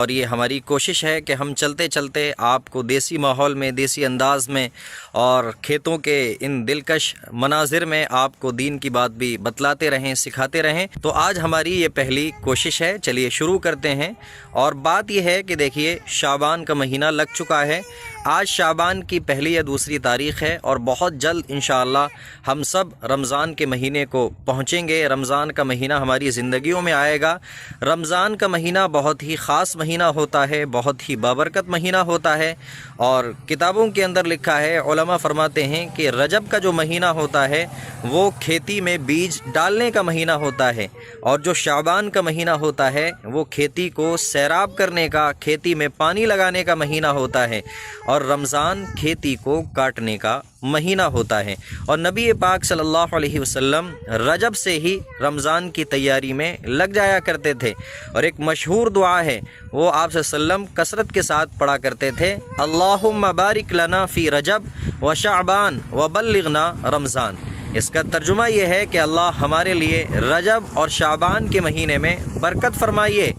اور یہ ہماری کوشش ہے کہ ہم چلتے چلتے آپ کو دیسی ماحول میں، دیسی انداز میں اور کھیتوں کے ان دلکش مناظر میں آپ کو دین کی بات بھی بتلاتے رہیں، سکھاتے رہیں۔ تو آج ہماری یہ پہلی کوشش ہے، چلیے شروع کرتے ہیں۔ اور بات یہ ہے کہ دیکھیے شعبان کا مہینہ لگ چکا ہے، آج شعبان کی پہلی یا دوسری تاریخ ہے اور بہت جلد انشاءاللہ ہم سب رمضان کے مہینے کو پہنچیں گے۔ رمضان کا مہینہ ہماری زندگیوں میں آئے گا۔ رمضان کا مہینہ بہت ہی خاص مہینہ ہوتا ہے، بہت ہی بابرکت مہینہ ہوتا ہے، اور کتابوں کے اندر لکھا ہے، علماء فرماتے ہیں کہ رجب کا جو مہینہ ہوتا ہے وہ کھیتی میں بیج ڈالنے کا مہینہ ہوتا ہے، اور جو شعبان کا مہینہ ہوتا ہے وہ کھیتی کو سیراب کرنے کا، کھیتی میں پانی لگانے کا مہینہ ہوتا ہے، اور رمضان کھیتی کو کاٹنے کا مہینہ ہوتا ہے۔ اور نبی پاک صلی اللہ علیہ وسلم رجب سے ہی رمضان کی تیاری میں لگ جایا کرتے تھے، اور ایک مشہور دعا ہے وہ آپ صلی اللہ علیہ وسلم کثرت کے ساتھ پڑھا کرتے تھے، اللہم بارک لنا فی رجب و شعبان و بلغنا رمضان۔ اس کا ترجمہ یہ ہے کہ اللہ ہمارے لیے رجب اور شعبان کے مہینے میں برکت فرمائیے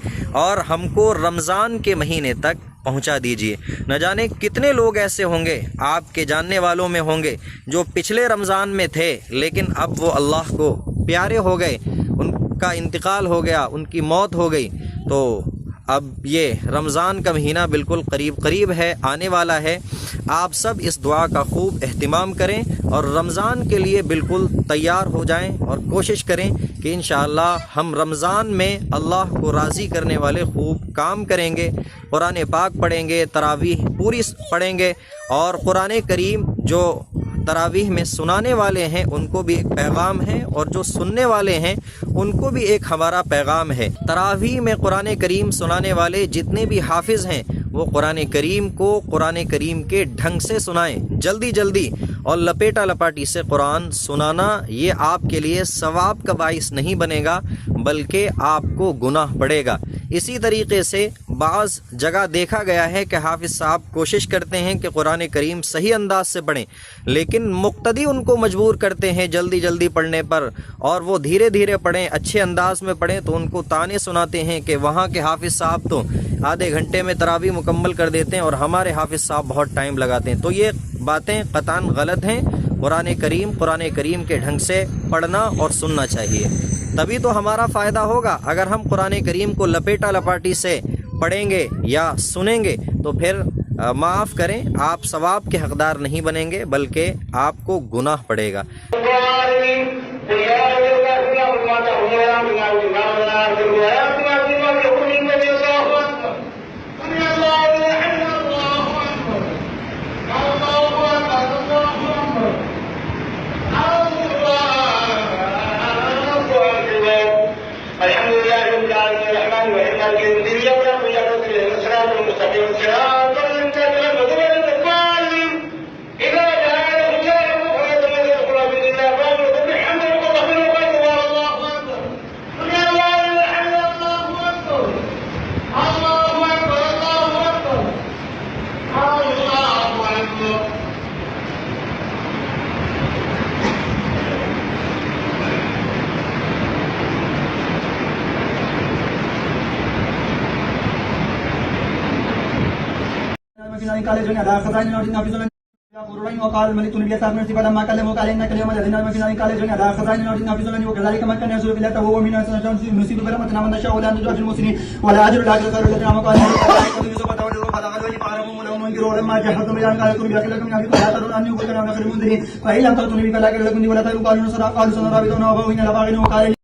اور ہم کو رمضان کے مہینے تک پہنچا دیجئے۔ نہ جانے کتنے لوگ ایسے ہوں گے، آپ کے جاننے والوں میں ہوں گے، جو پچھلے رمضان میں تھے لیکن اب وہ اللہ کو پیارے ہو گئے، ان کا انتقال ہو گیا، ان کی موت ہو گئی۔ تو اب یہ رمضان کا مہینہ بالکل قریب ہے، آنے والا ہے۔ آپ سب اس دعا کا خوب اہتمام کریں اور رمضان کے لیے بالکل تیار ہو جائیں، اور کوشش کریں کہ انشاءاللہ ہم رمضان میں اللہ کو راضی کرنے والے خوب کام کریں گے، قرآن پاک پڑھیں گے، تراویح پوری پڑھیں گے، اور قرآن کریم جو تراویح میں سنانے والے ہیں ان کو بھی ایک پیغام ہے، اور جو سننے والے ہیں ان کو بھی ایک ہمارا پیغام ہے۔ تراویح میں قرآن کریم سنانے والے جتنے بھی حافظ ہیں وہ قرآن کریم کو قرآن کریم کے ڈھنگ سے سنائیں، جلدی جلدی اور لپیٹا لپاٹی سے قرآن سنانا یہ آپ کے لیے ثواب کا باعث نہیں بنے گا بلکہ آپ کو گناہ پڑے گا۔ اسی طریقے سے بعض جگہ دیکھا گیا ہے کہ حافظ صاحب کوشش کرتے ہیں کہ قرآن کریم صحیح انداز سے پڑھیں، لیکن مقتدی ان کو مجبور کرتے ہیں جلدی جلدی پڑھنے پر، اور وہ دھیرے دھیرے پڑھیں، اچھے انداز میں پڑھیں، تو ان کو طعنے سناتے ہیں کہ وہاں کے حافظ صاحب تو آدھے گھنٹے میں تراویح مکمل کر دیتے ہیں اور ہمارے حافظ صاحب بہت ٹائم لگاتے ہیں۔ تو یہ باتیں قطعاً غلط ہیں۔ قرآن کریم کے ڈھنگ سے پڑھنا اور سننا چاہیے، تبھی تو ہمارا فائدہ ہوگا۔ اگر ہم قرآن کریم کو لپیٹا لپاٹی سے پڑھیں گے یا سنیں گے تو پھر معاف کریں، آپ ثواب کے حقدار نہیں بنیں گے بلکہ آپ کو گناہ پڑے گا۔ وقال الملك النبي صلى الله عليه وسلم ما كلمه قال انك اليوم الذين في ذلك قال جن على خزائن الارض نافذون وكذلك ما كان يسوع بالله وهو من نصيب برحمتنا من نشاء ولا نجوع المسلمين ولا اجر الاخره خير الذين قال يوسف تولوا فلا قالوا فارهم لهم منكروا لما جحدوا بيان قال لكم بياكلكم من لا ترون ان يكون من خير المنذرين فإن لم تكونوا بي فلا قال لكم ولا تقولوا قالوا سنرى بدون وهو من الباغين وقال